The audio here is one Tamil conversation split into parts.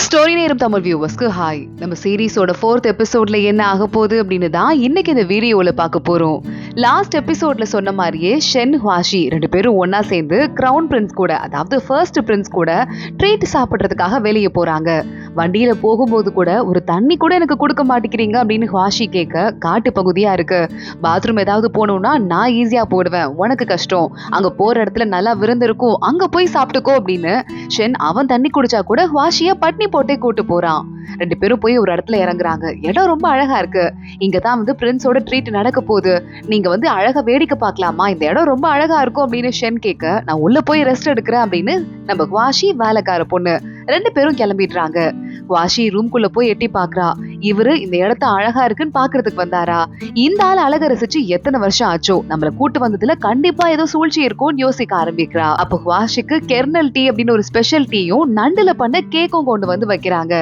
ஸ்டோரி நேரம் தமிழ் வியூவர்ஸ்க்கு ஹாய். நம்ம சீரீஸோட 4th எபிசோட்ல என்ன ஆக போகுது அப்படின்னு தான் இன்னைக்கு இந்த வீடியோல பார்க்க போறோம். லாஸ்ட் எபிசோட்ல சொன்ன மாதிரியே ஷென் ஹுவாஷி 2 பேரும் ஒன்னா சேர்ந்து கிரவுன் பிரின்ஸ் கூட, அதாவது ஃபர்ஸ்ட் பிரின்ஸ் கூட ட்ரீட் சாப்பிட்றதுக்காக வெளியே போறாங்க. வண்டியில போகும்போது கூட ஒரு தண்ணி கூட எனக்கு கொடுக்க மாட்டேங்கிறீங்க அப்படின்னு ஹுவாஷி கேட்க, காட்டு பகுதியா இருக்கு, பாத்ரூம் ஏதாவது போகணும்னா நான் ஈஸியா போடுவேன், உனக்கு கஷ்டம், அங்க போற இடத்துல நல்லா விருந்து இருக்கும், அங்க போய் சாப்பிட்டுக்கோ அப்படின்னு ஷென் அவன் தண்ணி குடிச்சா கூட ஹுவாஷிய பட்னி போட்டே கூட்டு போறான். 2 பேரும் போய் ஒரு இடத்துல இறங்குறாங்க. இடம் ரொம்ப அழகா இருக்கு, இங்கதான் பிரின்ஸோட ட்ரீட் நடக்க போகுது, நீங்க அழகா வேடிக்கை பார்க்கலாமா, இந்த இடம் ரொம்ப அழகா இருக்கும் அப்படின்னு ஷென் கேட்க, நான் உள்ள போய் ரெஸ்ட் எடுக்கிறேன் அப்படின்னு நம்ம ஹுவாஷி வேலைக்கார பொண்ணு 2 பேரும் கிளம்பிடுறாங்க. ஹுவாஷி ரூம்குள்ள போய் எட்டி பாக்குறா. இவரு இந்த இடத்த அழகா இருக்குன்னு பாக்குறதுக்கு வந்தாரா? இந்த ஆள் அழக ரசிச்சு எத்தனை வருஷம் ஆச்சோ, நம்மள கூட்டு வந்ததுல கண்டிப்பா ஏதோ சூழ்ச்சி இருக்கும்னு யோசிக்க ஆரம்பிக்கிறா. அப்ப ஹுவாஷிக்கு கெர்னல் டீ அப்படின்னு ஒரு ஸ்பெஷல் டீயும் நண்டுல பண்ண கேக்கும் கொண்டு வந்து வைக்கிறாங்க.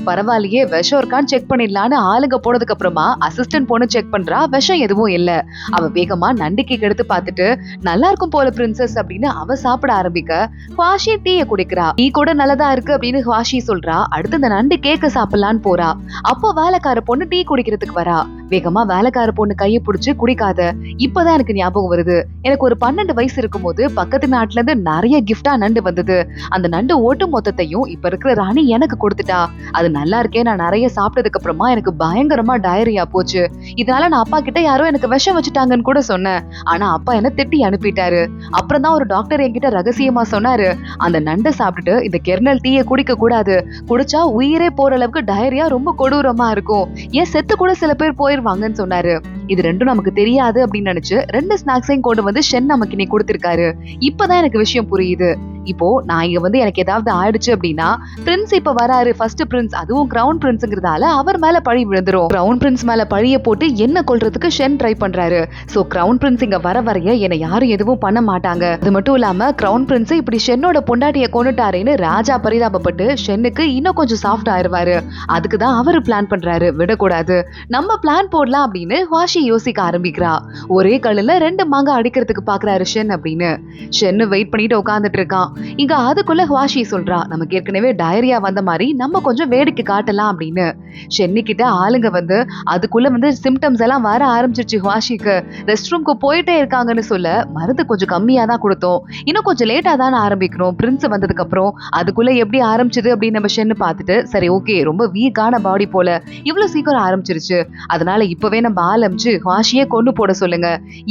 பரவாயில்லையே, விஷம் இருக்கான்னு செக் பண்ணிடலான்னு ஆளுங்க போனதுக்கு அப்புறமா அசிஸ்டன்ட் பொண்ணு செக் பண்றா. விஷம் எதுவும் இல்ல. அவ வேகமா நண்டு கேக் எடுத்து பார்த்துட்டு, நல்லா இருக்கும் போல பிரின்சஸ் அப்படின்னு அவ சாப்பிட ஆரம்பிக்க, ஹுவாஷி டீய குடிக்கிறா. டீ கூட நல்லதா இருக்கு அப்படின்னு ஹுவாஷி சொல்றா. அடுத்து இந்த நண்டு கேக்க சாப்பிடலான்னு போறா. அப்போ வேலைக்கார பொண்ணு டீ குடிக்கிறதுக்கு வரா. வேகமா வேலைக்கார பொண்ணு கையை பிடிச்சு, குடிக்காத, இப்பதான் எனக்கு ஞாபகம் வருது, எனக்கு ஒரு 12 வயசு இருக்கும் போது பக்கத்து நாட்டுல இருந்து நிறைய கிஃப்டா நண்டு வந்தது, அந்த நண்டு ஓட்டு மொத்தத்தையும் இப்ப இருக்கிற ராணி எனக்கு கொடுத்துட்டா, அது நல்லா இருக்கே, நான் நிறைய சாப்பிட்டதுக்கு அப்புறமா எனக்கு பயங்கரமா டயரியா போச்சு, இதனால நான் அப்பா கிட்ட யாரோ எனக்கு விஷம் வச்சுட்டாங்கன்னு கூட சொன்னேன், ஆனா அப்பா என்ன திட்டி அனுப்பிட்டாரு. அப்புறம் தான் ஒரு டாக்டர் என்கிட்ட ரகசியமா சொன்னாரு, அந்த நண்டை சாப்பிட்டுட்டு இந்த கெர்னல் டீயை குடிக்க கூடாது, குடிச்சா உயிரே போற அளவுக்கு டயரியா ரொம்ப கொடூரமா இருக்கும், ஏன் செத்து கூட சில பேர் போயிருவாங்கன்னு சொன்னாரு. இது ரெண்டும் நமக்கு தெரியாது அப்படின்னு நினைச்சு 2 ஸ்நாக்ஸையும் கொண்டு வந்து ஷென் நமக்கு நீ கொடுத்திருக்காரு. இப்பதான் எனக்கு விஷயம் புரியுது. இப்போ நான் இங்க எனக்கு ஏதாவது ஆயிடுச்சு அப்படின்னா பிரின்ஸ் இப்ப வராரு, ஃபர்ஸ்ட் பிரின்ஸ், அதுவும் கிரவுன் பிரின்ஸ்ங்கிறதால அவர் மேல பழி விழுந்துரும். கிரவுன் பிரின்ஸ் மேல பழிய போட்டு என்ன கொல்றதுக்கு ஷென் ட்ரை பண்றாரு. சோ கிரவுன் பிரின்ஸ் இங்க வரைய என்ன யாரும் எதுவும் பண்ண மாட்டாங்க. அது மட்டும் இல்லாம கிரவுன் பிரின்ஸ் இப்படி ஷென்னோட பொண்டாட்டிய கொண்டுட்டாருன்னு ராஜா பரிதாபப்பட்டு ஷென்னுக்கு இன்னும் கொஞ்சம் சாஃப்ட் ஆயிருவாரு. அதுக்குதான் அவரு பிளான் பண்றாரு, விடக்கூடாது, நம்ம பிளான் போடலாம் அப்படின்னு ஹுவாஷி யோசிக்க ஆரம்பிக்கிறா. ஒரே கல்லுல 2 மாங்க அடிக்கிறதுக்கு பாக்குறாரு ஷென் அப்படின்னு. ஷென்னு வெயிட் பண்ணிட்டு உட்கார்ந்துட்டு இருக்கான். இங்க அதுக்குள்ள ஹுவாஷி சொல்றா, நமக்கு ஏற்கனவே டயரியா வந்த மாதிரி நம்ம கொஞ்சம் வேடிக்கை காட்டலாம் அப்படின்னு. ஷென்னி கிட்ட ஆளுங்க அதுக்குள்ள சிம்டம்ஸ் எல்லாம் வர ஆரம்பிச்சிருச்சு. ஹுவாஷிக்கு ரெஸ்ட் ரூம்க்கு போயிட்டே இருக்காங்கன்னு சொல்ல, மருந்து கொஞ்சம் கம்மியா தான் கொடுத்தோம், இன்னும் கொஞ்சம் லேட்டா தான் ஆரம்பிக்கணும், பிரின்ஸ் வந்ததுக்கு அப்புறம் அதுக்குள்ள எப்படி ஆரம்பிச்சது அப்படின்னு நம்ம ஷென்னு பார்த்துட்டு, சரி ஓகே, ரொம்ப வீக்கான பாடி போல, இவ்வளவு சீக்கிரம் ஆரம்பிச்சிருச்சு, அதனால இப்பவே நம்ம ஆரம்பிச்சு ஹுவாஷியே கொண்டு போட சொல்லுங்க,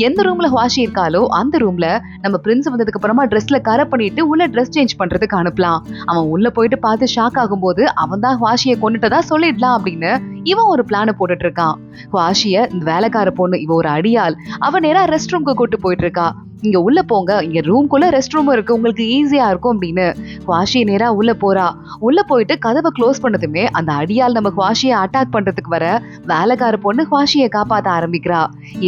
எந்த ரூம்ல ஹுவாஷி இருக்காலோ அந்த ரூம்ல நம்ம பிரின்ஸ் வந்ததுக்கு அப்புறமா ட்ரெஸ்ல கரை பண்ணிட்டு உள்ள ட்ரெஸ் சேஞ்ச் பண்றதுக்கு அனுப்பலாம். அவன் உள்ள போயிட்டு பார்த்து ஷாக் ஆகும்போது அவன் தான் ஹுவாஷியை கொண்டுட்டதா சொல்லிடலாம் அப்படின்னு இவன் ஒரு பிளான போட்டுட்டு இருக்கான். ஹுவாஷிய இந்த வேலைக்கார பொண்ணு இவ ஒரு அடியாள், அவ நேரா ரெஸ்ட் ரூம்க்கு கூட்டு போயிட்டு இருக்கா. இங்க உள்ள போங்க, இங்க ரூம்குள்ள ரெஸ்ட் ரூம் இருக்கு, உங்களுக்கு ஈஸியா இருக்கும் அப்படின்னு ஹுவாஷி நேரா உள்ள போறா. உள்ள போயிட்டு கதவை க்ளோஸ் பண்ணதுமே அந்த அடியால் நம்ம ஹுவாஷியை அட்டாக் பண்றதுக்கு வர வேலைக்கார பொண்ணு ஹுவாஷியை காப்பாத்த ஆரம்பிக்கிறா.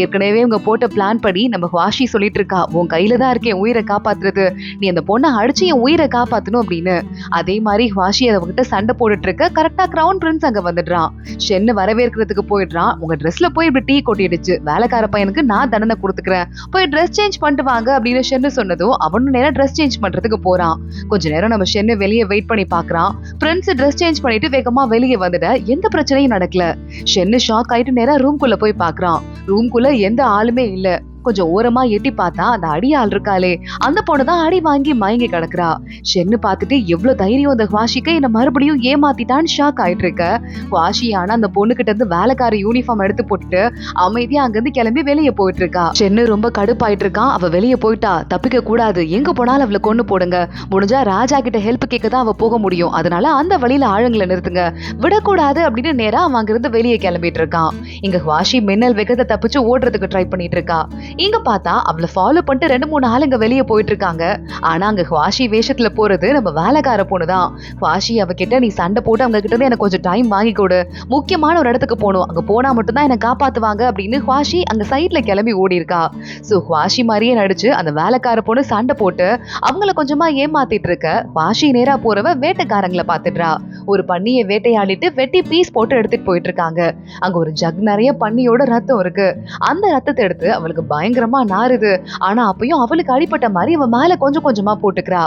ஏற்கனவே உங்க போட்ட பிளான் படி நம்ம ஹுவாஷி சொல்லிட்டு இருக்கா, உன் கையில தான் இருக்கேன் உயிரை காப்பாத்துறது, நீ அந்த பொண்ணை அடிச்சு என் உயிரை காப்பாத்தணும் அப்படின்னு. அதே மாதிரி ஹுவாஷி அவகிட்ட சண்டை போட்டுட்டு இருக்க கரெக்டா கிரவுன் பிரின்ஸ் அங்க வந்துடுறான். ஷென்னு வரவேற்கிறதுக்கு போயிடுறான். உங்க ட்ரெஸ்ல போய் இப்படி டீ கொட்டிடுச்சு, வேலைக்கார பையனுக்கு நான் தண்டனை கொடுத்துக்கிறேன், போய் ட்ரெஸ் சேஞ்ச் பண்ணிட்டு வாங்க அப்படின்னு ஷென்னு சொன்னதும் அவனும் நேரா ட்ரெஸ் சேஞ்ச் பண்றதுக்கு போறான். கொஞ்ச நேரம் நம்ம ஷென்னு வெளியே வெயிட் பண்ணி பாக்குறான். பிரின்ஸ் ட்ரெஸ் சேஞ்ச் பண்ணிட்டு வேகமா வெளியே வந்துட எந்த பிரச்சனையும் நடக்கல. ஷென்னு ஷாக் ஆயிட்டு நேரா ரூம்குள்ள போய் பாக்குறான். ரூம்குள்ள எந்த ஆளுமே இல்ல. கொஞ்சம் ஓரமா எட்டி பார்த்தா அந்த அடியாள் இருக்காளே, அந்த பொண்ணுதான் அடி வாங்கி மயங்கி கிடக்குறா. ஷென்னு பார்த்துட்டு எவ்வளவு தைரியம் அந்த ஹுவாஷிக்கு என்ன மறுபடியும் ஏமாத்திட்டான்னு ஷாக் ஆயிட்டு இருக்க. ஹுவாஷி ஆனா அந்த பொண்ணு கிட்ட இருந்து வேலைக்கார யூனிஃபார்ம் எடுத்து போட்டுட்டு அமைதியா அங்கிருந்து கிளம்பி வெளியே போயிட்டு இருக்கா. ஷென்னு ரொம்ப கடுப்பாயிட்டு இருக்கான். அவ வெளியே போயிட்டா, தப்பிக்க கூடாது, எங்க போனாலும் அவளை கொண்டு போடுங்க, முடிஞ்சா ராஜா கிட்ட ஹெல்ப் கேட்க தான் அவ போக முடியும், அதனால அந்த வழியில ஆளுங்களை நிறுத்துங்க, விடக்கூடாது அப்படின்னு நேரா அவன் அங்கிருந்து வெளியே கிளம்பிட்டு இருக்கான். இங்க ஹுவாஷி மின்னல் வேகத்தை தப்பிச்சு ஓடுறதுக்கு ட்ரை பண்ணிட்டு இருக்கா. இங்க பார்த்தா அவளை ஃபாலோ பண்ணிட்டு 2-3 ஆளுங்க வெளியே போயிட்டு இருக்காங்க. ஆனா அங்க ஹுவாஷி வேஷத்துல போறது நம்ம வேலைக்கார பொண்ணுதான். ஹுவாஷி அவகிட்ட, நீ சண்டை போட்டு அவங்க கிட்ட இருந்து எனக்கு கொஞ்சம் டைம் வாங்கி கொடு, முக்கியமான ஒரு இடத்துக்கு போகணும், அங்க போனா மட்டும் தான் என்ன காப்பாத்துவாங்க அப்படின்னு ஹுவாஷி அங்க சைட்ல கிளம்பி ஓடி இருக்கா. சோ ஹுவாஷி மாதிரியே நடிச்சு அந்த வேலைக்கார பொண்ணு சண்டை போட்டு அவங்கள கொஞ்சமா ஏமாத்திட்டு இருக்க. ஹுவாஷி நேரா போறவ வேட்டைக்காரங்களை பாத்துடுறா. ஒரு பன்னியை வேட்டையாடிட்டு வெட்டி பீஸ் போட்டு எடுத்துட்டு போயிட்டு இருக்காங்க. அங்க ஒரு ஜக் நிறைய பன்னியோட ரத்தம் இருக்கு. அந்த ரத்தத்தை எடுத்து அவளுக்கு பயங்கரமா நாறுது. ஆனா அப்பயும் அவளுக்கு அடிபட்ட மாதிரி அவ மேல கொஞ்சம் கொஞ்சமா போட்டுக்கிறா.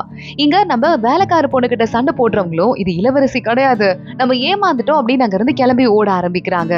இங்க நம்ம வேலைக்கார பொண்ணுகிட்ட சண்டை போடுறவங்களும் இது இளவரசி கிடையாது, நம்ம ஏமாந்துட்டோம் அப்படின்னு அங்க இருந்து கிளம்பி ஓட ஆரம்பிக்கிறாங்க.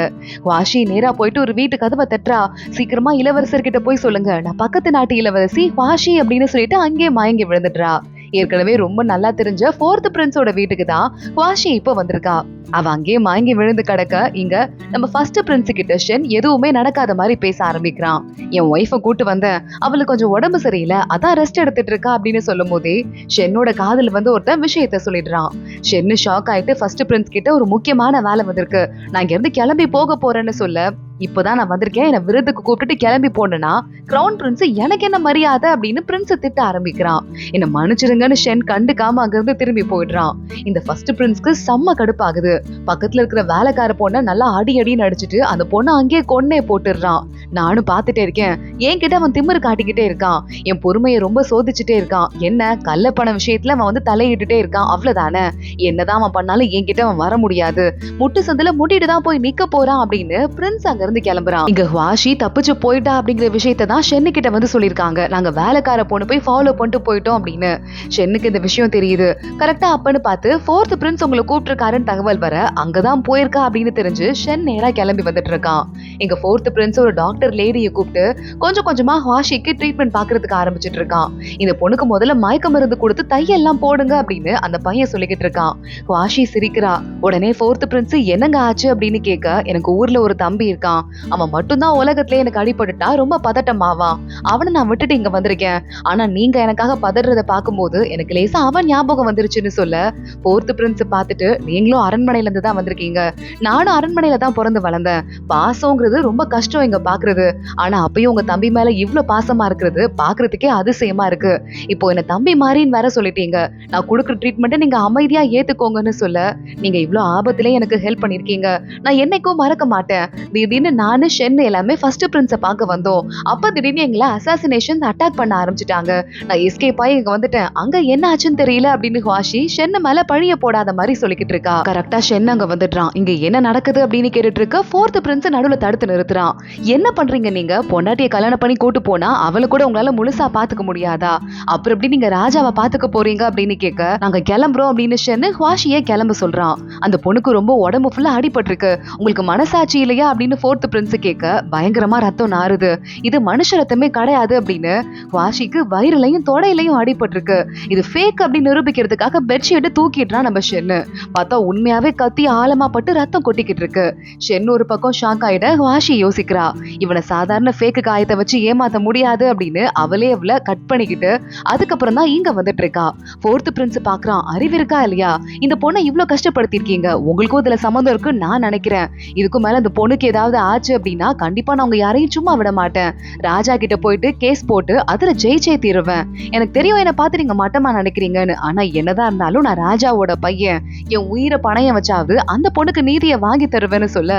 வாஷி நேரா போயிட்டு ஒரு வீட்டு கதவை தட்டுறா. சீக்கிரமா இளவரசர்கிட்ட போய் சொல்லுங்க, நான் பக்கத்து நாட்டு இளவரசி வாஷி அப்படின்னு சொல்லிட்டு அங்கே மயங்கி விழுந்துடுறா. ஏற்கனவே ரொம்ப நல்லா தெரிஞ்ச 4th பிரின்ஸோட வீட்டுக்கு தான் வாஷி இப்ப வந்திருக்கா. அவ அங்கே மயங்கி விழுந்து கிடக்க இங்க நம்ம ஃபர்ஸ்ட் பிரின்ஸ் கிட்ட ஷென் எதுவுமே நடக்காத மாதிரி பேச ஆரம்பிக்கிறான். என் ஒய்ஃபை கூட்டு வந்தேன், அவளுக்கு கொஞ்சம் உடம்பு சரியில்லை, அதான் ரெஸ்ட் எடுத்துட்டு இருக்கா அப்படின்னு சொல்லும் போதே ஷென்னோட காதுல வந்து ஒருத்தன் விஷயத்த சொல்லிடுறான். ஷென்னு ஷாக் ஆயிட்டு ஃபர்ஸ்ட் பிரின்ஸ் கிட்ட ஒரு முக்கியமான வேலை வந்திருக்கு, நான் இங்க இருந்து கிளம்பி போக போறேன்னு சொல்ல, இப்பதான் நான் வந்திருக்கேன், என்ன விருதுக்கு கூப்பிட்டுட்டு கிளம்பி போனேன்னா கிரவுன் பிரின்ஸ் எனக்கு என்ன மரியாதை அப்படின்னு பிரின்ஸ் திட்ட ஆரம்பிக்கிறான். என்ன மன்னிச்சிருங்கன்னு ஷென் கண்டுக்காம அங்க இருந்து திரும்பி போயிடுறான். இந்த ஃபர்ஸ்ட் பிரின்ஸ்க்கு செம்ம கடுப்பாகுது. பக்கத்துல இருக்கிற வேலைக்கார பொண்ணை நல்லா அடி அடின்னு அடிச்சுட்டு அந்த பொண்ணை அங்கேயே கொன்னே போட்டுடுறான். நானும் பாத்துட்டே இருக்கேன், என்கிட்ட அவன் திமிரு காட்டிக்கிட்டே இருக்கான், என் பொறுமையை ரொம்ப சோதிச்சுட்டே இருக்கான், என்ன கள்ளப்பண விஷயத்துல அவன் வந்து தலையிட்டுட்டே இருக்கான், அவ்வளவுதானே, என்னதான் அவன் பண்ணாலும் என்கிட்ட அவன் வர முடியாது, முட்டு சந்தில முட்டிட்டு தான் போய் நிக்க போறான் அப்படின்னு பிரின்ஸ் அங்க இருந்து கிளம்புறான். இங்க வாஷி தப்பிச்சு போயிட்டா அப்படிங்கிற விஷயத்தை தான் ஷென்னு கிட்ட வந்து சொல்லிருக்காங்க. நாங்க வேலைக்கார பொண்ணு போய் ஃபாலோ பண்ணிட்டு போயிட்டோம் அப்படின்னு. ஷென்னுக்கு இந்த விஷயம் தெரியுது. கரெக்டா அப்பன்னு பார்த்து 4th பிரின்ஸ் உங்களை கூப்பிட்டுருக்காருன்னு தகவல் வர அங்கதான் போயிருக்கா அப்படின்னு தெரிஞ்சு ஷென் நேரா கிளம்பி வந்துட்டு இருக்கான். எங்க 4th பிரின்ஸ் ஒரு டாக்டர் லேடியை கூப்பிட்டு கொஞ்சம் கொஞ்சமா வாஷிக்கு ட்ரீட்மெண்ட் பாக்குறதுக்கு ஆரம்பிச்சிட்டு இருக்கான். இந்த பொண்ணுக்கு முதல்ல மயக்க மருந்து கொடுத்து தையெல்லாம் போடுங்க அப்படின்னு அந்த பையன் சொல்லிக்கிட்டு இருக்கான். வாஷி சிரிக்கிறா. உடனே 4th பிரின்ஸ் என்னங்க ஆச்சு அப்படின்னு கேட்க, எனக்கு ஊர்ல ஒரு தம்பி இருக்கான், அவன் மட்டும்தான் உலகத்திலே எனக்கு அடிபட்டுட்டா ரொம்ப பதட்டமாவான், அவனை நான் விட்டுட்டு இங்க வந்திருக்கேன், ஆனா நீங்க எனக்காக பதறத பாக்கும்போது எனக்கு லேசா அவன் ஞாபகம் வந்துருச்சுன்னு சொல்ல, 4th பிரின்ஸ் பார்த்துட்டு நீங்களும் அரண்மனையில இருந்து தான் வந்திருக்கீங்க, நானும் அரண்மனையில தான் பிறந்து வளர்ந்தேன், பாசம்ங்கிறது ரொம்ப கஷ்டம் இங்க பாக்குறது, ஆனா அப்பயும் உங்க தம்பி மேல இவ்வளவு பாசமா இருக்கிறது பாக்குறதுக்கே அதிசயமா இருக்கு, இப்போ என்ன தம்பி மாதிரின்னு வேற சொல்லிட்டீங்க, நான் கொடுக்குற ட்ரீட்மெண்ட்டை நீங்க அமைதியா ஏத்துக்கோங்கன்னு சொல்ல, நீங்க இவ்வளவு ஆபத்திலே எனக்கு ஹெல்ப் பண்ணிருக்கீங்க, நான் என்னைக்கும் மறக்க மாட்டேன், திடீர்னு நானு ஷென் எல்லாமே ஃபர்ஸ்ட் பிரின்ஸை பார்க்க வந்தோம், அப்ப திடீர்னு எங்களை அசாசினேஷன் அட்டாக் பண்ண ஆரம்பிச்சிட்டாங்க, நான் எஸ்கேப் ஆகி இங்க வந்துட்டேன், அங்க என்ன ஆச்சுன்னு தெரியல அப்படின்னு வாஷி ஷென் மேல பழிய போடாத மாதிரி சொல்லிக்கிட்டு இருக்கா. கரெக்டா ஷென் அங்க வந்துடுறான். இங்க என்ன நடக்குது அப்படின்னு கேட்டுட்டு இருக்க 4th பிரின்ஸ் நடுவுல தடுத்து நிறுத்துறான். என்ன பண்றீங்க நீங்க, பொண்டாட்டிய கல்யாணம் பண்ணி கூட்டு போனா அவளை கூட உங்களால முழுசா பாத்துக்க முடியாதா, அப்புறம் எப்படி நீங்க ராஜாவை பாத்துக்க போறீங்க அப்படின்னு கேட்க, நாங்க கிளம்புறோம் அப்படின்னு ஷென் வாஷியை கிளம்ப சொல்றான். அந்த பொண்ணுக்கு ரொம்ப உடம்பு ஃபுல்லா அடிபட்டிருக்கு, உங்களுக்கு மனசாட்சி இல்லையா அப்படின்னு 4th பிரின்ஸ் கேட்க, பயங்கரமா ரத்தம் நாறுது, இது மனுஷ ரத்தமே கிடையாது அப்படின்னு. வாஷிக்கு வயிறுலையும் தொடையிலையும் அடிபட்டிருக்கு, இது ஃபேக் அப்படின்னு நிரூபிக்கிறதுக்காக பெட்ஷீட் தூக்கிடுறான் நம்ம ஷென்னு. பார்த்தா உண்மையாவே கத்தி ஆழமா பட்டு ரத்தம் கொட்டிக்கிட்டு இருக்கு. ஷென் ஒரு பக்கம் ஷாக் ஆயிட வாஷி யோசிக்கிறா, இவனை சாதாரண ஃபேக்கு காயத்தை வச்சு ஏமாத்த முடியாது அப்படின்னு அவளே அவளை கட் பண்ணிக்கிட்டு அதுக்கப்புறம் தான் இங்க வந்துட்டு இருக்கா. 4th பிரின்ஸ் பாக்குறான், அறிவு இருக்கா இல்லையா, இந்த பொண்ணை இவ்வளவு கஷ்டப்படுத்திருக்கீங்க, உங்களுக்கும் இதுல சம்மந்தம் இருக்கு நான் நினைக்கிறேன், இதுக்கு மேல இந்த பொண்ணுக்கு ஏதாவது ஆச்சு அப்படின்னா கண்டிப்பா நான் உங்க யாரையும் சும்மா விட மாட்டேன், ராஜா கிட்ட போயிட்டு கேஸ் போட்டு அதுல ஜெயிச்சே தீருவேன், எனக்கு தெரியும் என்ன பார்த்து நீங்க மட்டமா நினைக்கிறீங்கன்னு, ஆனா என்னதான் இருந்தாலும் நான் ராஜாவோட பையன், என் உயிரை பணையம் வச்சாவது அந்த பொண்ணுக்கு நீதியை வாங்கி தருவேன்னு சொல்ல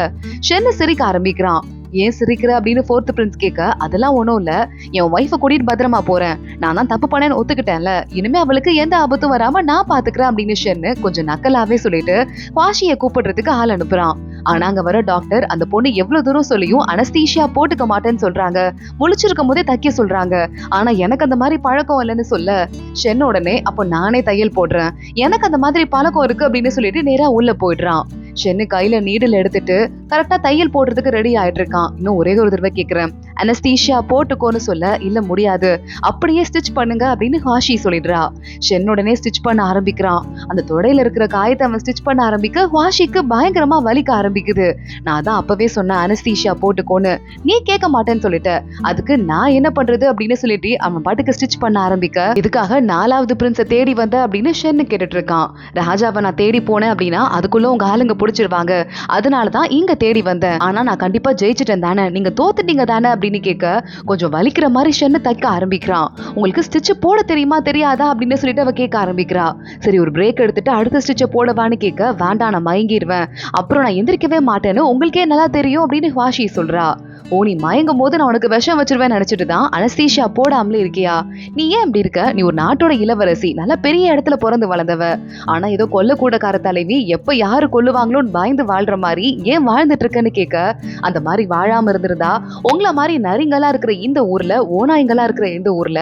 ஷென்னு சிரிக்க ஆரம்பிக்கிறான். ஏன் சிரிக்கிற அப்படின்னு 4th பிரின்ஸ் கேட்க, அதெல்லாம் ஒண்ணும் இல்ல, என் ஒய்ஃபை கூட்டிட்டு பத்திரமா போறேன், நான் தான் தப்பு பண்ணேன்னு ஒத்துக்கிட்டேன்ல, இனிமே அவளுக்கு எந்த ஆபத்தும் வராம நான் பாத்துக்கிறேன் அப்படின்னு ஷென்னு கொஞ்சம் நக்கலாவே சொல்லிட்டு வாஷியை கூப்பிடுறதுக்கு ஆள் அனுப்புறான். ஆனா அங்க வர டாக்டர் அந்த பொண்ணு எவ்வளவு தூரம் சொல்லியும் அனஸ்தீஷியா போட்டுக்க மாட்டேன்னு சொல்றாங்க, முழிச்சிருக்கும் போதே தைக்க சொல்றாங்க, ஆனா எனக்கு அந்த மாதிரி பழக்கம் இல்லைன்னு சொல்ல ஷென் உடனே அப்போ நானே தையல் போடுறேன், எனக்கு அந்த மாதிரி பழக்கம் இருக்கு அப்படின்னு சொல்லிட்டு நேரா உள்ள போயிடுறான். ஷென்னு கையில நீடில் எடுத்துட்டு கரெக்டா தையல் போடுறதுக்கு ரெடி ஆயிட்டு இருக்கான். இன்னும் ஒரே ஒரு தடவை கேக்குறேன், அனஸ்தீஷியா போட்டுக்கோன்னு சொல்ல, இல்ல முடியாது, அப்படியே ஸ்டிச் பண்ணுங்க அப்படின்னு வாஷி சொல்லிடுறா. ஷென் உடனே ஸ்டிச் பண்ண ஆரம்பிக்கிறான். அந்த தொடையில இருக்கிற காயத்தை அவன் ஸ்டிச் பண்ண ஆரம்பிக்க வாஷிக்கு பயங்கரமா வலிக்க ஆரம்பிக்குது. நான் தான் அப்பவே சொன்ன அனஸ்தீஷியா போட்டுக்கோன்னு, நீ கேட்க மாட்டேன்னு சொல்லிட்ட, அதுக்கு நான் என்ன பண்றது அப்படின்னு சொல்லிட்டு அவன் பாட்டுக்கு ஸ்டிச் பண்ண ஆரம்பிக்க, இதுக்காக 4வது பிரின்ஸை தேடி வந்த அப்படின்னு ஷென்னு கேட்டுட்டு இருக்கான். ராஜாவை நான் தேடி போனேன் அப்படின்னா அதுக்குள்ள உங்க ஆளுங்க பிடிச்சிருவாங்க, அதனாலதான் இங்க தேடி வந்தேன், ஆனா நான் கண்டிப்பா ஜெயிச்சிட்டேன் தானே, நீங்க தோத்துட்டீங்க தானே அப்படின்னு கேட்க கொஞ்சம் வலிக்கிற மாதிரி ஷென்னு தைக்க ஆரம்பிக்கிறான். உங்களுக்கு ஸ்டிச் போட தெரியுமா தெரியாதா அப்படின்னு சொல்லிட்டு அவ கேட்க ஆரம்பிக்கிறா. சரி ஒரு பிரேக் எடுத்துட்டு அடுத்த ஸ்டிச்சை போடவான்னு கேட்க, வேண்டாம் நான் மயங்கிடுவேன், அப்புறம் நான் எந்திரிக்கவே மாட்டேன்னு உங்களுக்கே நல்லா தெரியும் அப்படின்னு வாஷி சொல்றா. ஓ நீ மயங்கும் போது நான் உனக்கு விஷம் வச்சிருவேன் நினைச்சிட்டு தான் அனஸ்தீஷியா போடாமலே இருக்கியா? நீ ஏன் இப்படி இருக்க? நீ ஒரு நாட்டோட இளவரசி, நல்ல பெரிய இடத்துல பிறந்து வளர்ந்தவ. ஆனா ஏதோ கொல்லக்கூடக்கார தலைவி எப்ப யாரு கொல்லுவாங்களோன்னு பயந்து வாழ்ற மாதிரி ஏன் வாழ்ந்துட்டு இருக்கன்னு கேட்க, அந்த மாதிரி வாழாம இருந்திருந்தா உங்கள மாதிரி நரிங்களா இருக்கிற இந்த ஊர்ல, ஓநாய்களா இருக்கிற இந்த ஊர்ல,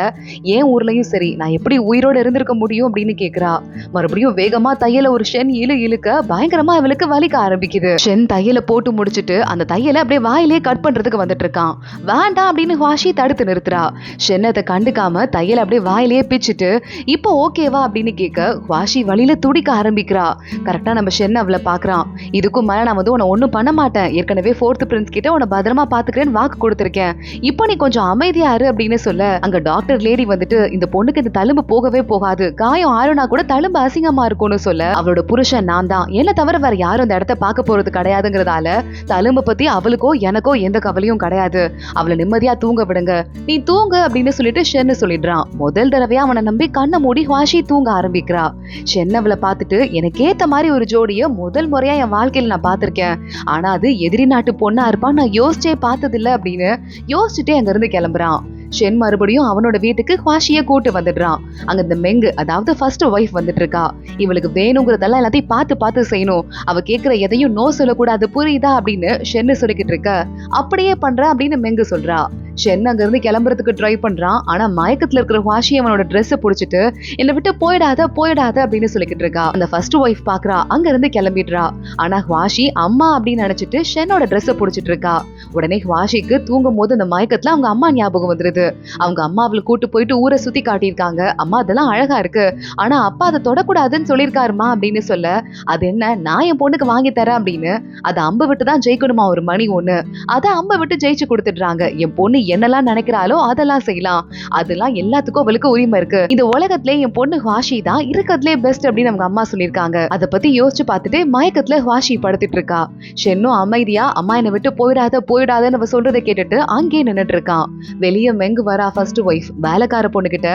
ஏன் ஊர்லயும் சரி நான் எப்படி உயிரோட இருந்திருக்க முடியும் அப்படின்னு கேக்குறா. மறுபடியும் வேகமா தையல ஒரு ஷென் இழுக்க பயங்கரமா அவளுக்கு வலிக்க ஆரம்பிக்குது. ஷென் தையல போட்டு முடிச்சிட்டு அந்த தையலை அப்படியே வாயிலே கட் பண்றதுக்கு வந்துட்டு இருக்கான். வேண்டாம் அப்படின்னு வாஷி தடுத்து நிறுத்துறா. ஷென் அதை கண்டுக்காம தையல அப்படியே வாயிலேயே பிச்சுட்டு இப்போ ஓகேவா அப்படின்னு கேட்க வாஷி வழியில துடிக்க ஆரம்பிக்கிறா. கரெக்டா நம்ம ஷென் அவளை பாக்குறான். இதுக்கும் மேல நான் உன்னை ஒண்ணும் பண்ண மாட்டேன், ஏற்கனவே 4th பிரின்ஸ் கிட்ட உன்னை பத்திரமா பாத்துக்கிறேன்னு வாக்கு கொடுத்திருக்கேன், இப்போ நீ கொஞ்சம் அமைதியா இரு அப்படின்னு சொல்ல அங்க டாக்டர் லேடி வந்துட்டு இந்த பொண்ணுக்கு இந்த தழும்பு போகவே போகாது, காயம் ஆறுனா கூட தழும்பு அசிங்கமா இருக்கும்னு சொல்ல அவளோட புருஷன் நான் தான், என்ன தவிர வேற யாரும் இந்த இடத்த பார்க்க போறது கிடையாதுங்கிறதால தழும்பு பத்தி அவளுக்கோ எனக்கோ எந்த கவலையும் கிடையாது, அவளை நிம்மதியா தூங்க விடுங்க, நீ தூங்கு அப்படின்னு சொல்லிட்டு ஷென்னு சொல்லிடுறான். முதல் தடவையா அவனை நம்பி கண்ணை மூடி வாஷி தூங்க ஆரம்பிக்கிறா. ஷென் அவளை பார்த்துட்டு எனக்கு ஏத்த மாதிரி ஒரு ஜோடிய முதல் முறையா என் வாழ்க்கையில நான் பார்த்திருக்கேன், ஆனா அது எதிரி நாட்டு பொண்ணா இருப்பான் நான் யோசிச்சே பார்த்தது இல்ல அப்படின்னு யோசிச்சுட்டே அங்க இருந்து கிளம்புறான். ஷென் மறுபடியும் அவனோட வீட்டுக்கு வாஷிய கூட்டு வந்துடுறான். அங்க இந்த மெங்கு, அதாவது ஃபர்ஸ்ட் ஒய்ஃப் வந்துட்டு இருக்கா. இவளுக்கு வேணுங்கிறதெல்லாம் எல்லாத்தையும் பார்த்து பார்த்து செய்யணும், அவ கேட்கிற எதையும் நோ சொல்லக்கூடாது புரியுதா அப்படின்னு ஷென்னு சொல்லிக்கிட்டு இருக்க. அப்படியே பண்ற அப்படின்னு மெங்கு சொல்றா. ஷென் அங்க இருந்து கிளம்புறதுக்கு ட்ரை பண்றான். ஆனா மயக்கத்துல இருக்கிற வாஷி அவனோட ட்ரெஸ் புடிச்சிட்டு என்னை விட்டு போயிடாத போயிடாத அப்படின்னு சொல்லிக்கிட்டு இருக்கா. அந்த ஃபர்ஸ்ட் ஒய்ஃப் பாக்குறா, அங்க இருந்து கிளம்பிடுறா. ஆனா வாஷி அம்மா அப்படின்னு நினைச்சிட்டு ஷென்னோட ட்ரெஸ் புடிச்சிட்டு இருக்கா. உடனே வாஷிக்கு தூங்கும் போது அந்த மயக்கத்துல அவங்க அம்மா ஞாபகம் வந்துருது. அவங்க அம்மா அவளை கூட்டு போயிட்டு ஊரை சுத்தி காட்டியிருக்காங்க. அம்மா அதெல்லாம் அழகா இருக்கு, ஆனா அப்பா அதை தொடக்கூடாதுன்னு சொல்லியிருக்காருமா அப்படின்னு சொல்ல, அது என்ன நான் என் பொண்ணுக்கு வாங்கி தரேன் அப்படின்னு அதை அம்பு விட்டு தான் ஜெயிக்கணுமா ஒரு மணி ஒண்ணு, அதை அம்பை விட்டு ஜெயிச்சு கொடுத்துடுறாங்க. என் பொண்ணு என்னெல்லாம் நினைக்கிறாளோ அதெல்லாம் செய்யலாம், அதெல்லாம் எல்லாத்துக்கும் அவளுக்கு உரிமை இருக்கு, இந்த உலகத்திலே என் பொண்ணு வாஷி தான் இருக்கிறதுலே பெஸ்ட் அப்படின்னு அவங்க அம்மா சொல்லியிருக்காங்க. அதை பத்தி யோசிச்சு பார்த்துட்டு மயக்கத்துல வாஷி படுத்துட்டு இருக்கா. ஷென்னும் அமைதியா அம்மா என்னை விட்டு போயிடாத போயிடாதன்னு அவ சொல்றதை கேட்டுட்டு அங்கேயே நின்னுட்டு இருக்கான். வெளியே மெங்கு வரா ஃபர்ஸ்ட் ஒய்ஃப். வேலைக்கார பொண்ணுகிட்ட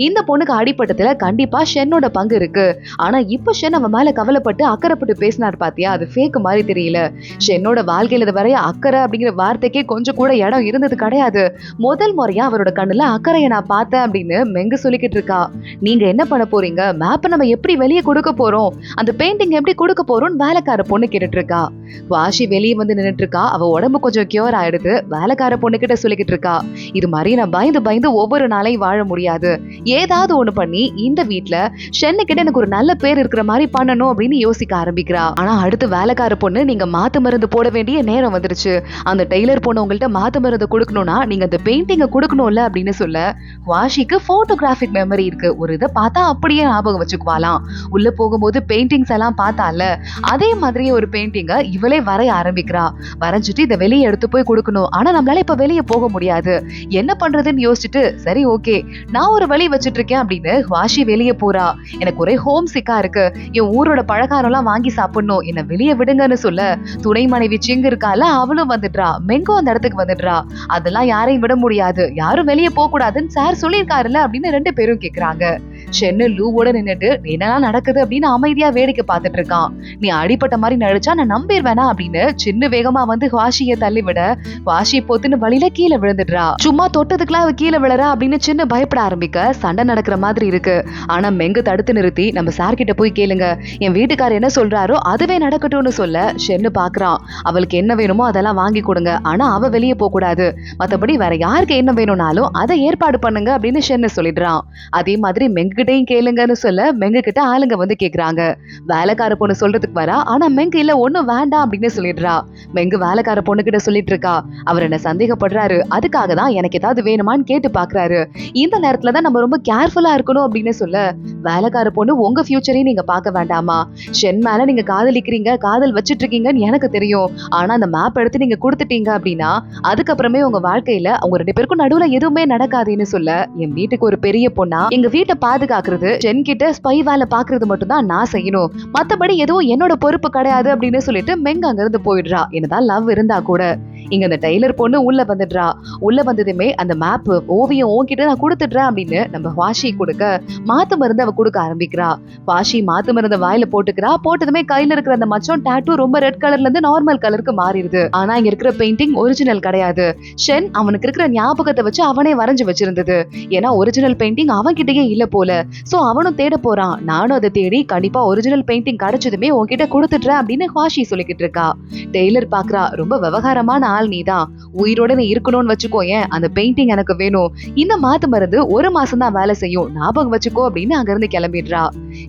இந்த பொண்ணுக்கு அடிப்பட்டதுல கண்டிப்பா ஷென்னோட பங்கு இருக்கு, ஆனா இப்ப ஷென் அவன் மேல கவலைப்பட்டு அக்கறைப்பட்டு பேசினார் பாத்தியா, அது ஃபேக் மாதிரி தெரியல. ஷென்னோட வாழ்க்கையில வரைய அக்கறை அப்படிங்கிற வார்த்தைக்கே கொஞ்சம் கூட இடம் இருந்தது கிடையாது. முதல் முறையா அவரோட கண்ணுல அக்கறையை நான் பார்த்தேன் அப்படின்னு மெங்கு சொல்லிக்கிட்டு இருக்கா. நீங்க என்ன பண்ண போறீங்க, மேப்பை நம்ம எப்படி வெளியே கொடுக்க போறோம், அந்த பெயிண்டிங் எப்படி கொடுக்க போறோம்னு வேலைக்கார பொண்ணு கேட்டுட்டு இருக்கா. வாஷி வெளியே வந்து நின்னுட்டு இருக்கா. அவ உடம்பு கொஞ்சம் கியூர் ஆயிடுது. வேலைக்கார பொண்ணு கிட்ட சொல்லிக்கிட்டு இருக்கா, இது மாதிரி நான் பயந்து பயந்து ஒவ்வொரு நாளையும் வாழ முடியாது, ஏதாவது ஒண்ணு பண்ணி இந்த வீட்டுல ஷென்னு கிட்ட எனக்கு ஒரு நல்ல பேர் இருக்கிற மாதிரி பண்ணணும் அப்படின்னு யோசிக்க ஆரம்பிக்கிறா. ஆனா அடுத்து வேலைக்கார பொண்ணு, நீங்க மாத்து மருந்து போட வேண்டிய நேரம் வந்துருச்சு, அந்த டெய்லர் பொண்ணு உங்கள்ட்ட மாத்து மருந்து கொடுக்கணும்னா நீங்க அந்த பெயிண்டிங்க கொடுக்கணும்ல அப்படின்னு சொல்ல, வாஷிக்கு போட்டோகிராபிக் மெமரி இருக்கு, ஒரு இதை பார்த்தா அப்படியே ஞாபகம் வச்சுக்குவாலாம். உள்ள போகும்போது பெயிண்டிங்ஸ் எல்லாம் பார்த்தால அதே மாதிரியே ஒரு பெயிண்டிங்க இவளே வரைய ஆரம்பிக்கிறா. வரைஞ்சிட்டு இதை வெளியே எடுத்து போய் கொடுக்கணும், ஆனா நம்மளால இப்ப வெளியே போக முடியாது, என்ன பண்றதுன்னு யோசிச்சுட்டு சரி ஓகே நான் ஒரு வழி வச்சுட்டு இருக்கேன் அப்படின்னு வாஷி வெளியே போறா. எனக்கு ஒரே ஹோம் சிக்கா இருக்கு, என் ஊரோட பழகாரம் எல்லாம் வாங்கி சாப்பிடணும், என்ன வெளியே விடுங்கன்னு சொல்ல துணை மனைவி சிங்கு இருக்கால அவளும் வந்துடுறா. மெங்கோ அந்த இடத்துக்கு வந்துடுறா. அதெல்லாம் யாரையும் விட முடியாது, யாரும் வெளியே போக கூடாதுன்னு சார் சொல்லியிருக்காருல்ல அப்படின்னு ரெண்டு பேரும் கேக்குறாங்க. ஷென்னு லூவோட நின்னுட்டு என்னெல்லாம் நடக்குது அப்படின்னு அமைதியா வேடிக்கை பார்த்துட்டு இருக்கான். நீ அடிப்பட்ட மாதிரி நடிச்சா நான் நம்பிடுவேனா அப்படின்னு சின்ன வேகமா வந்து வாஷிய தள்ளி விட வாஷி பொத்துன்னு வழியில கீழே விழுந்துடுறா. சும்மா தொட்டதுக்குலாம் அவ கீழே விழறா அப்படின்னு சின்ன பயப்பட ஆரம்பிக்க சண்டை நடக்கிற மாதிரி இருக்கு. ஆனா மெங்கு தடுத்து நிறுத்தி, நம்ம சார் கிட்ட போய் கேளுங்க, என் வீட்டுக்காரர் என்ன சொல்றாரோ அதுவே நடக்கட்டும்னு சொல்ல ஷென்னு பாக்குறான். அவளுக்கு என்ன வேணுமோ அதெல்லாம் வாங்கி கொடுங்க, ஆனா அவ வெளியே போக கூடாது, மத்தபடி வேற யாருக்கு என்ன வேணும்னாலும் அதை ஏற்பாடு பண்ணுங்க அப்படின்னு ஷென்னு சொல்லிடுறான். அதே மாதிரி மெங்கு கிட்டையும் கேளுங்கன்னு சொல்ல மெங்கு கிட்ட ஆளுங்க வந்து கேக்குறாங்க. வேலைக்கார பொண்ணு சொல்றதுக்கு வரா. ஆனா மெங்கு இல்ல ஒண்ணும் வேண்டாம் அப்படின்னு சொல்லிடுறா. மெங்கு வேலைக்கார பொண்ணு கிட்ட சொல்லிட்டு இருக்கா, அவர் என்ன சந்தேகப்படுறாரு, அதுக்காக தான் எனக்கு ஏதாவது வேணுமான்னு கேட்டு பாக்குறாரு, இந்த நேரத்துலதான் நம்ம ரொம்ப கேர்ஃபுல்லா இருக்கணும் அப்படின்னு சொல்ல வேலைக்கார பொண்ணு, உங்க ஃபியூச்சரையும் நீங்க பார்க்க வேண்டாமா, ஷென் மேல நீங்க காதலிக்கிறீங்க காதல் வச்சிட்டு இருக்கீங்கன்னு எனக்கு தெரியும், ஆனா அந்த மேப் எடுத்து நீங்க கொடுத்துட்டீங்க அப்படின்னா அதுக்கப்புறமே உங்க வாழ்க்கையில அவங்க ரெண்டு பேருக்கும் நடுவுல எதுவுமே நடக்காதுன்னு சொல்ல, என் வீட்டுக்கு ஒரு பெரிய பொண்ணா எங்க வீட்டை பாதுகாக்கிறது, ஷென் கிட்ட ஸ்பை வேலை பாக்குறது மட்டும் தான் நான் செய்யணும், மத்தபடி எதுவும் என்னோட பொறுப்பு கிடையாது அப்படின்னு சொல்லிட்டு மெங்க அங்க இருந்து போயிடுறா. என்னதான் லவ் இருந்தா கூட இங்க அந்த டெய்லர் பொண்ணு உள்ள வந்துடுறா. உள்ள வந்ததுமே அந்த மேப் ஓவியம் உன்கிட்ட நான் கொடுத்துடுறேன் அப்படின்னு நம்ம வாஷி கொடுக்க மாத்து மருந்து அவ கொடுக்க ஆரம்பிக்கிறா. வாஷி மாத்து மருந்த வாயில போட்டுக்கிறா. போட்டதுமே கையில இருக்கிற அந்த மச்சம் டாட்டூ ரொம்ப ரெட் கலர்ல இருந்து நார்மல் கலருக்கு மாறிடுது. ஆனா இங்க இருக்கிற பெயிண்டிங் ஒரிஜினல் கிடையாது. ஷென் அவனுக்கு இருக்கிற ஞாபகத்தை வச்சு அவனே வரைஞ்சு வச்சிருந்தது. ஏன்னா ஒரிஜினல் பெயிண்டிங் அவன் கிட்டயே இல்ல போல. சோ அவனும் தேட போறான். நானும் அதை தேடி கண்டிப்பா ஒரிஜினல் பெயிண்டிங் கிடைச்சதுமே உன்கிட்ட கொடுத்துடுறேன் அப்படின்னு வாஷி சொல்லிக்கிட்டு இருக்கா. டெய்லர் பாக்குறா, ரொம்ப விவகாரமான ஆள் நீதான். உயிரோட நீ இருக்கணும்னு வச்சுக்கோ, ஏன் அந்த பெயிண்டிங் எனக்கு வேணும். இந்த மாத்து மருந்து 1 மாசம் தான் வேலை செய்யும், ஞாபகம் வச்சுக்கோ அப்படின்னு அங்க இருந்து கிளம்பிடுறா.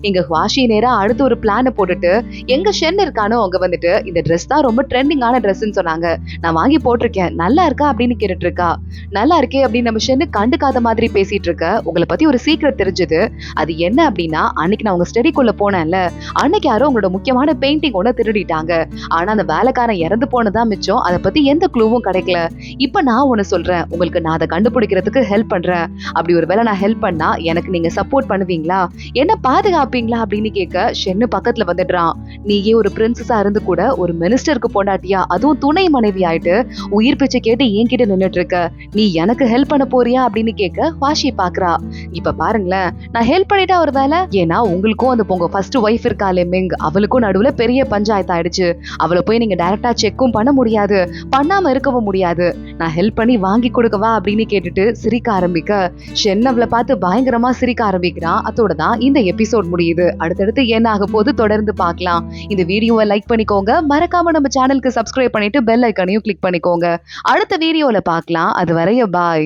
இங்க வாஷி நேரா அடுத்து ஒரு பிளான போட்டுட்டு எங்க ஷென் இருக்கானோ அங்க வந்துட்டு இந்த ட்ரெஸ் தான் ரொம்ப ட்ரெண்டிங்கான ட்ரெஸ்ன்னு சொன்னாங்க, நான் வாங்கி போட்டிருக்கேன், நல்லா இருக்கா அப்படின்னு கேட்டுட்டு இருக்கா. நல்லா இருக்கே அப்படின்னு நம்ம ஷென்னு கண்டுக்காத மாதிரி பேசிட்டு இருக்க. உங்களை பத்தி ஒரு சீக்ரெட் தெரிஞ்சது. அது என்ன அப்படின்னா, அன்னைக்கு நான் உங்க ஸ்டடிக்குள்ள போனேன்ல, அன்னைக்கு யாரோ உங்களோட முக்கியமான பெயிண்டிங் ஒண்ணு திருடிட்டாங்க. ஆனா அந்த வேலைக்காரன் இறந்து போனதான் மிச்சம். அதை பத்தி எந்த க்ளூவும் கிடைக்கல. இப்ப நான் ஒண்ணு சொல்றேன், உங்களுக்கு நான் அதை கண்டுபிடிக்கிறதுக்கு ஹெல்ப் பண்றேன். அப்படி ஒரு வேளை நான் ஹெல்ப் பண்ணா எனக்கு நீங்க சப்போர்ட் பண்ணுவீங்களா, என்ன பாதுகாப்பீங்களா அப்படின்னு கேட்க ஷென்னு பக்கத்துல வந்துடுறான். நீயே ஒரு பிரின்சஸா இருந்து கூட ஒரு மினிஸ்டருக்கு பொண்டாட்டியா, அதுவும் துணை மனைவி ஆயிட்டு உயிர் பிச்சை கேட்டு என்கிட்ட நின்னுட்டு இருக்க, நீ எனக்கு ஹெல்ப் பண்ண போறியா அப்படின்னு கேட்க வாஷி பாக்குறா. இப்ப பாருங்களேன், நான் ஹெல்ப் பண்ணிட்டா ஒரு வேலை, ஏன்னா உங்களுக்கும் அந்த உங்க ஃபர்ஸ்ட் ஒய்ஃப் இருக்காளே மெங், அவளுக்கும் நடுவுல பெரிய பஞ்சாயத்து ஆயிடுச்சு. அவளை போய் நீங்க டைரக்டா செக்கும் பண்ண முடியாது, பண்ணாம இருக்கவும் முடியாது. நான் ஹெல்ப் பண்ணி வாங்கி கொடுக்கவா அப்படின்னு கேட்டுட்டு சிரிக்க ஆரம்பிக்க ஷென் அவளை பார்த்து பயங்கரமா சிரிக்க ஆரம்பிக்கிறான். அதோட தான் இந்த எபிசோட் முடியுது. அடுத்தடுத்து என்ன ஆக போது தொடர்ந்து பார்க்கலாம். இந்த வீடியோவை லைக் பண்ணிக்கோங்க, மறக்காம நம்ம சேனலுக்கு சப்ஸ்கிரைப் பண்ணிட்டு பெல் ஐக்கானையும் கிளிக் பண்ணிக்கோங்க. அடுத்த வீடியோல பார்க்கலாம். அது வரைய பாய்.